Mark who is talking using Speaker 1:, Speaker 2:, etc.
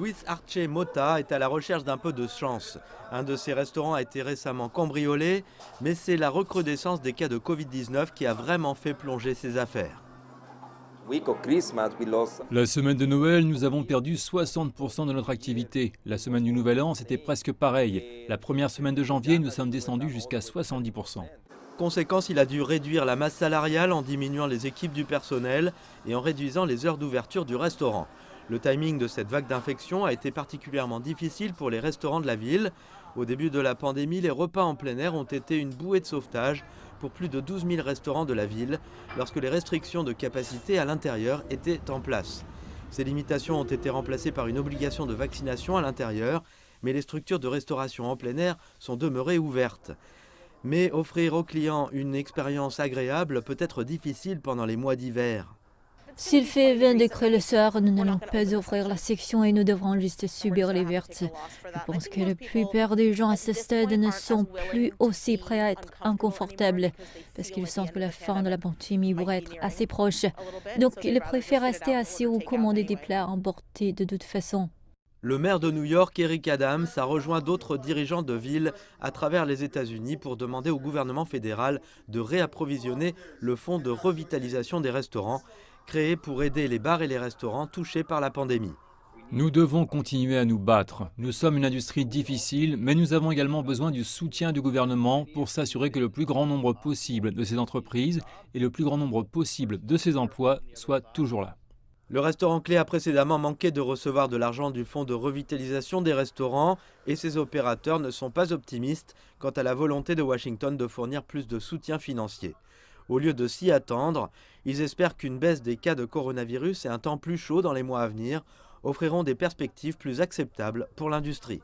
Speaker 1: Luis Arce Mota est à la recherche d'un peu de chance. Un de ses restaurants a été récemment cambriolé, mais c'est la recrudescence des cas de Covid-19 qui a vraiment fait plonger ses affaires.
Speaker 2: La semaine de Noël, nous avons perdu 60% de notre activité. La semaine du Nouvel An, c'était presque pareil. La première semaine de janvier, nous sommes descendus jusqu'à 70%.
Speaker 1: Conséquence, il a dû réduire la masse salariale en diminuant les équipes du personnel et en réduisant les heures d'ouverture du restaurant. Le timing de cette vague d'infection a été particulièrement difficile pour les restaurants de la ville. Au début de la pandémie, les repas en plein air ont été une bouée de sauvetage pour plus de 12 000 restaurants de la ville, lorsque les restrictions de capacité à l'intérieur étaient en place. Ces limitations ont été remplacées par une obligation de vaccination à l'intérieur, mais les structures de restauration en plein air sont demeurées ouvertes. Mais offrir aux clients une expérience agréable peut être difficile pendant les mois d'hiver.
Speaker 3: S'il fait 20 degrés le soir, nous n'allons pas ouvrir la section et nous devrons juste subir les vertes. Je pense que la plupart des gens à ce stade ne sont plus aussi prêts à être inconfortables parce qu'ils sentent que la fin de la pandémie pourrait être assez proche. Donc ils préfèrent rester assis ou commander des plats emportés de toute façon.
Speaker 1: Le maire de New York, Eric Adams, a rejoint d'autres dirigeants de villes à travers les États-Unis pour demander au gouvernement fédéral de réapprovisionner le fonds de revitalisation des restaurants, créé pour aider les bars et les restaurants touchés par la pandémie.
Speaker 2: Nous devons continuer à nous battre. Nous sommes une industrie difficile, mais nous avons également besoin du soutien du gouvernement pour s'assurer que le plus grand nombre possible de ces entreprises et le plus grand nombre possible de ces emplois soient toujours là.
Speaker 1: Le restaurant clé a précédemment manqué de recevoir de l'argent du fonds de revitalisation des restaurants et ses opérateurs ne sont pas optimistes quant à la volonté de Washington de fournir plus de soutien financier. Au lieu de s'y attendre, ils espèrent qu'une baisse des cas de coronavirus et un temps plus chaud dans les mois à venir offriront des perspectives plus acceptables pour l'industrie.